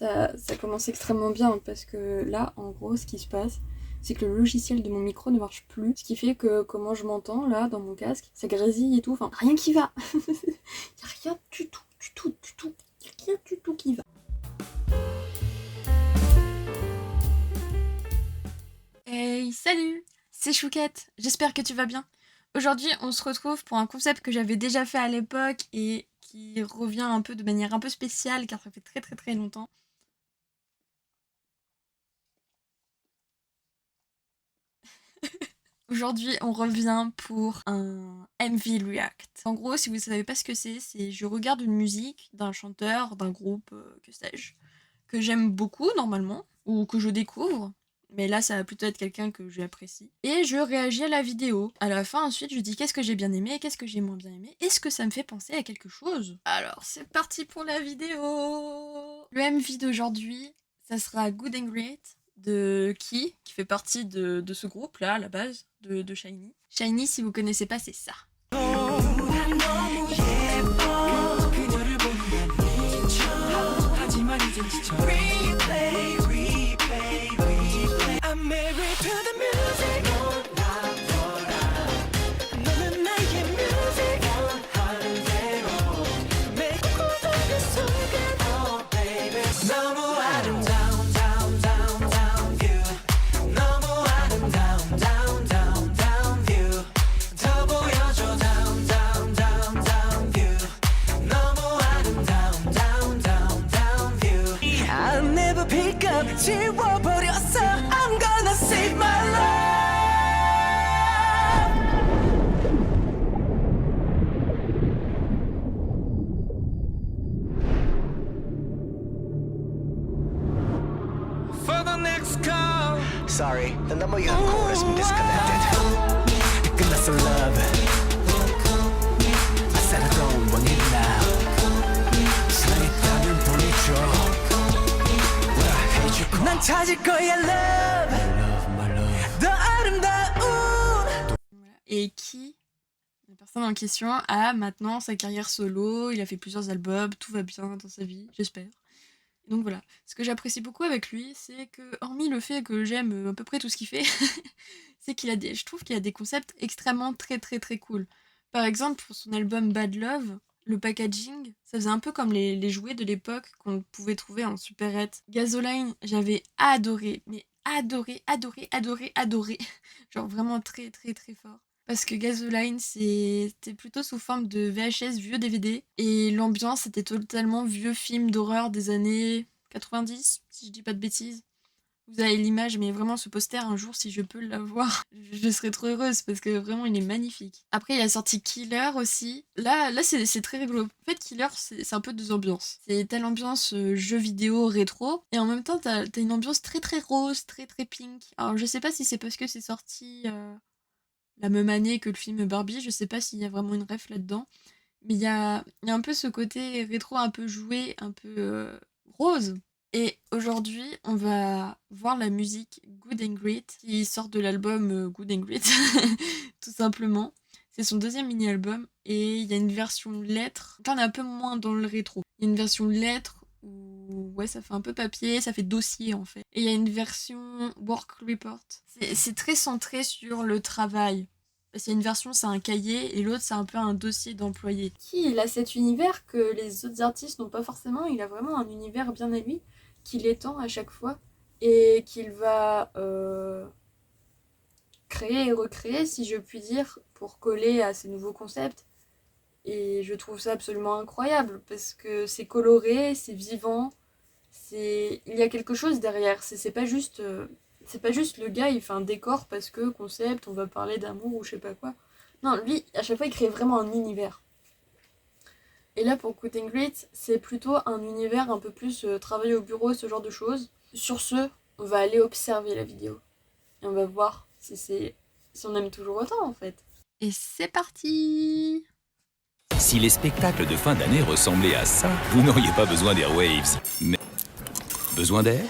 Ça commence extrêmement bien parce que là, en gros, ce qui se passe, c'est que le logiciel de mon micro ne marche plus. Ce qui fait que comment je m'entends là dans mon casque, ça grésille et tout. Enfin, rien qui va. Y a rien du tout, du tout, du tout. Y a rien du tout qui va. Hey, salut! C'est Chouquette, j'espère que tu vas bien. Aujourd'hui, on se retrouve pour un concept que j'avais déjà fait à l'époque et qui revient un peu de manière un peu spéciale car ça fait très très très longtemps. Aujourd'hui, on revient pour un MV React. En gros, si vous ne savez pas ce que c'est je regarde une musique d'un chanteur, d'un groupe, que sais-je, que j'aime beaucoup normalement, ou que je découvre, mais là ça va plutôt être quelqu'un que j'apprécie. Et je réagis à la vidéo. À la fin, ensuite, je dis qu'est-ce que j'ai bien aimé, qu'est-ce que j'ai moins bien aimé, est-ce que ça me fait penser à quelque chose? Alors, c'est parti pour la vidéo! Le MV d'aujourd'hui, ça sera Good and Great de qui fait partie de ce groupe-là, à la base, de SHINee. SHINee, si vous connaissez pas, c'est ça. 지워버렸어. I'm gonna save my love. For the next call. Sorry, the number you have called has been disconnected. 끝났어 love. I said I don't want it now. 슬리탄을 보내줘. 난 찾을 거야 love, my love. 더 아름다운. Et la personne en question, a maintenant sa carrière solo, il a fait plusieurs albums, tout va bien dans sa vie, j'espère. Donc voilà, ce que j'apprécie beaucoup avec lui, c'est que, hormis le fait que j'aime à peu près tout ce qu'il fait, c'est je trouve qu'il a des concepts extrêmement très très très cool. Par exemple, pour son album Bad Love, le packaging, ça faisait un peu comme les jouets de l'époque qu'on pouvait trouver en supérette. Gasoline, j'avais adoré, mais adoré, adoré, adoré, adoré. Genre vraiment très très très fort. Parce que Gasoline, c'était plutôt sous forme de VHS vieux DVD. Et l'ambiance était totalement vieux film d'horreur des années 90, si je dis pas de bêtises. Vous avez l'image, mais vraiment ce poster, un jour, si je peux l'avoir, je serais trop heureuse parce que vraiment, il est magnifique. Après, il a sorti Killer aussi. Là c'est très rigolo. En fait, Killer, c'est un peu deux ambiances. C'est telle ambiance jeu vidéo rétro, et en même temps, t'as une ambiance très très rose, très très pink. Alors, je sais pas si c'est parce que c'est sorti la même année que le film Barbie, je sais pas s'il y a vraiment une ref là-dedans. Mais il y a un peu ce côté rétro, un peu joué, un peu rose. Et aujourd'hui, on va voir la musique Good and Great qui sort de l'album Good and Great, tout simplement. C'est son deuxième mini-album et il y a une version lettre. Là, on est un peu moins dans le rétro. Il y a une version lettre où ouais, ça fait un peu papier, ça fait dossier en fait. Et il y a une version work report. C'est très centré sur le travail. Parce qu'il y a une version, c'est un cahier, et l'autre, c'est un peu un dossier d'employé. Il a cet univers que les autres artistes n'ont pas forcément. Il a vraiment un univers bien à lui qu'il étend à chaque fois et qu'il va créer et recréer, si je puis dire, pour coller à ces nouveaux concepts. Et je trouve ça absolument incroyable parce que c'est coloré, c'est vivant, il y a quelque chose derrière. C'est pas juste le gars, il fait un décor parce que concept, on va parler d'amour ou je sais pas quoi. Non, lui, à chaque fois, il crée vraiment un univers. Et là, pour Good and Great, c'est plutôt un univers un peu plus travail au bureau, ce genre de choses. Sur ce, on va aller observer la vidéo. Et on va voir si on aime toujours autant, en fait. Et c'est parti! Si les spectacles de fin d'année ressemblaient à ça, vous n'auriez pas besoin d'Airwaves. Mais... besoin d'air?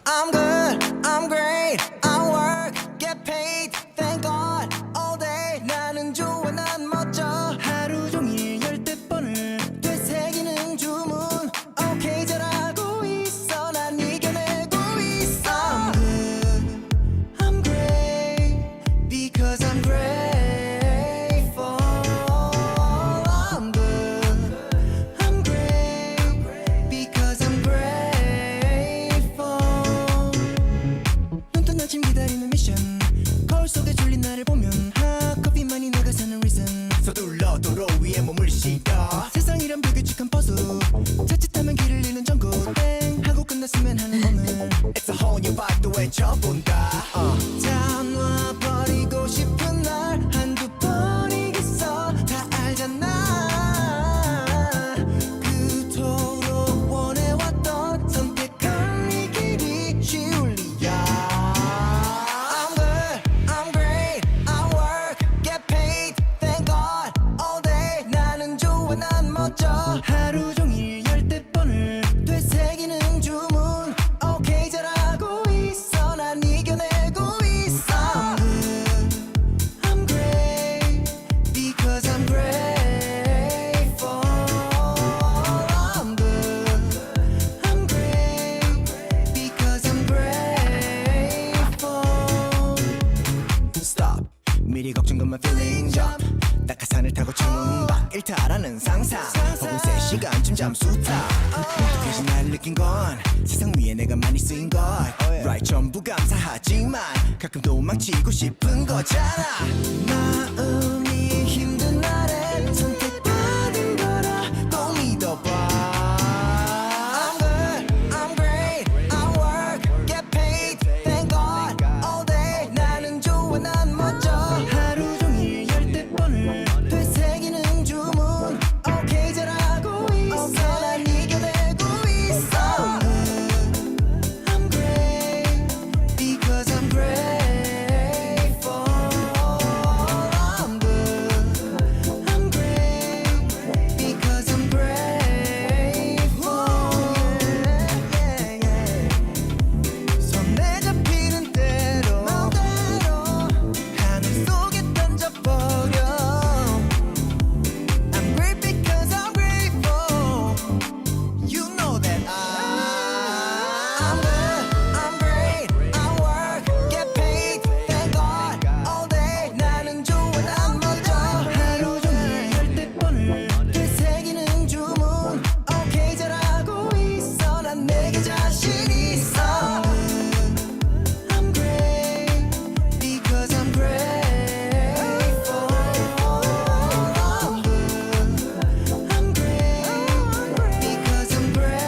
I'm good, I'm great, I work, get paid, thank God, all day. 나는 좋아, 난 멋져. 하루 종일 10대 번을 되새기는 주문. 자칫하면 길을 잃는 전국 땡 하고 끝났으면 하는 오늘 It's a whole new vibe 또 외쳐본다 다 놔버리고 싶은 날 한두 번이겠어 다 알잖아 그토록 원해왔던 선택한 이 길이 쉬울 리야 I'm good, I'm great, I work, get paid, thank God all day 나는 좋아 난 멋져 하루 종일 열댓 번을 되새기는 주문 오케이 잘하고 있어 난 이겨내고 있어 I'm great because I'm grateful I'm good I'm great because I'm grateful Stop 미리 걱정것만 feeling jump 낙하산을 타고 충박 일탈하는 상상 혹은 3시간쯤 잠수타 똑똑해지 날 느낀 건 세상 위에 내가 많이 쓰인 것 Right 전부 감사하지만 가끔 도망치고 싶은 거잖아 마음이 힘든 날엔 선택받은 거라 꼭 믿어봐 I'm good, I'm great, I work, get paid, thank God all day 나는 좋아 난 멋져 하루 종일 열댓 번을 되새기는 주문 오케이 잘하고 있어 난 이겨내고 있어 I'm great because I'm grateful I'm good I'm great because I'm grateful yeah, yeah. 손에 잡히는 대로 마음대로 하늘 속에 던져버려 I'm great because I'm grateful You know that I'm good, I'm great, I work, get paid, thank God all day 나는 좋아 난 멋져 하루 종일 열댓 번을 되새기는 주문 오케이 잘하고 있어 난 내게 자신 있어 I'm great because I'm grateful I'm good I'm great because I'm grateful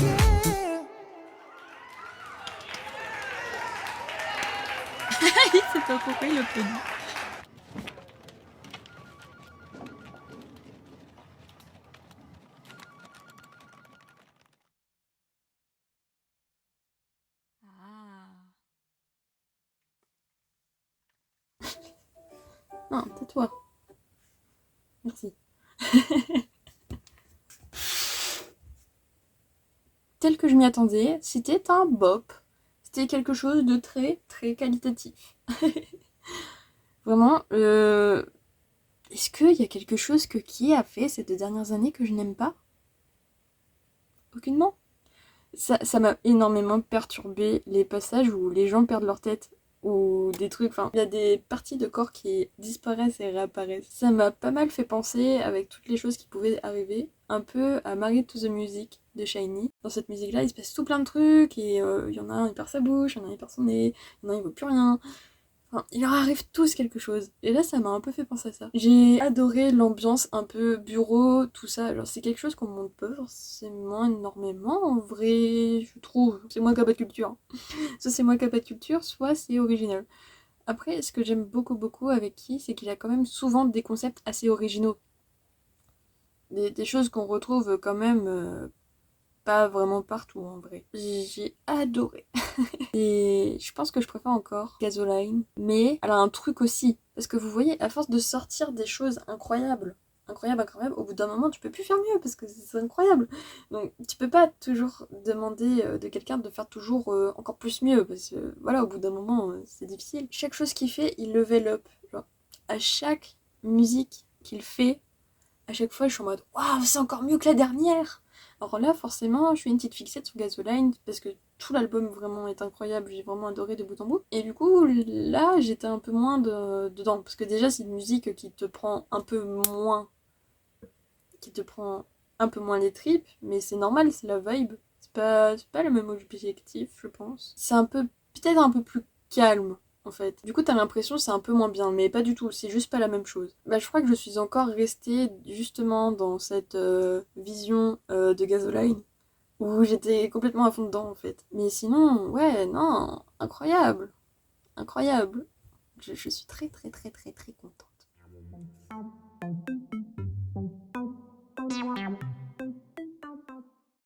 yeah. Il sait pas pourquoi il applaudit. Ah. Non, tais-toi. Merci. Tel que je m'y attendais, c'était un bop. C'était quelque chose de très très qualitatif. Vraiment, est-ce qu'il y a quelque chose que qui a fait ces 2 dernières années que je n'aime pas? Aucunement. Ça m'a énormément perturbé les passages où les gens perdent leur tête ou des trucs, enfin, il y a des parties de corps qui disparaissent et réapparaissent. Ça m'a pas mal fait penser, avec toutes les choses qui pouvaient arriver, un peu à Married to the Music de Shiny. Dans cette musique-là, il se passe tout plein de trucs, et il y en a un, il perd sa bouche, il y en a un, il perd son nez, il y en a un, il voit plus rien. Enfin, il leur arrive tous quelque chose. Et là, ça m'a un peu fait penser à ça. J'ai adoré l'ambiance un peu bureau, tout ça. Alors, c'est quelque chose qu'on montre pas forcément énormément, en vrai, je trouve. C'est moins Kappa Culture. Soit c'est moins Kappa Culture, soit c'est original. Après, ce que j'aime beaucoup, beaucoup avec Key, c'est qu'il a quand même souvent des concepts assez originaux. Des choses qu'on retrouve quand même pas vraiment partout, en vrai. J'ai adoré. Et je pense que je préfère encore Gasoline. Mais elle a un truc aussi. Parce que vous voyez, à force de sortir des choses incroyables, au bout d'un moment, tu peux plus faire mieux parce que c'est incroyable. Donc, tu peux pas toujours demander de quelqu'un de faire toujours encore plus mieux. Parce que, voilà, au bout d'un moment, c'est difficile. Chaque chose qu'il fait, il level up. Genre, à chaque musique qu'il fait, à chaque fois, je suis en mode waouh, c'est encore mieux que la dernière! Alors là, forcément, je suis une petite fixette sur Gasoline parce que tout l'album vraiment est incroyable, j'ai vraiment adoré de bout en bout. Et du coup, là, j'étais un peu moins dedans parce que déjà, c'est une musique qui te prend un peu moins les tripes, mais c'est normal, c'est la vibe. C'est pas le même objectif, je pense. C'est peut-être un peu plus calme, en fait. Du coup, t'as l'impression que c'est un peu moins bien, mais pas du tout, c'est juste pas la même chose. Bah, je crois que je suis encore restée justement dans cette vision de Gasoline, où j'étais complètement à fond dedans, en fait. Mais sinon, ouais, non, incroyable, incroyable. Je suis très très très très très contente.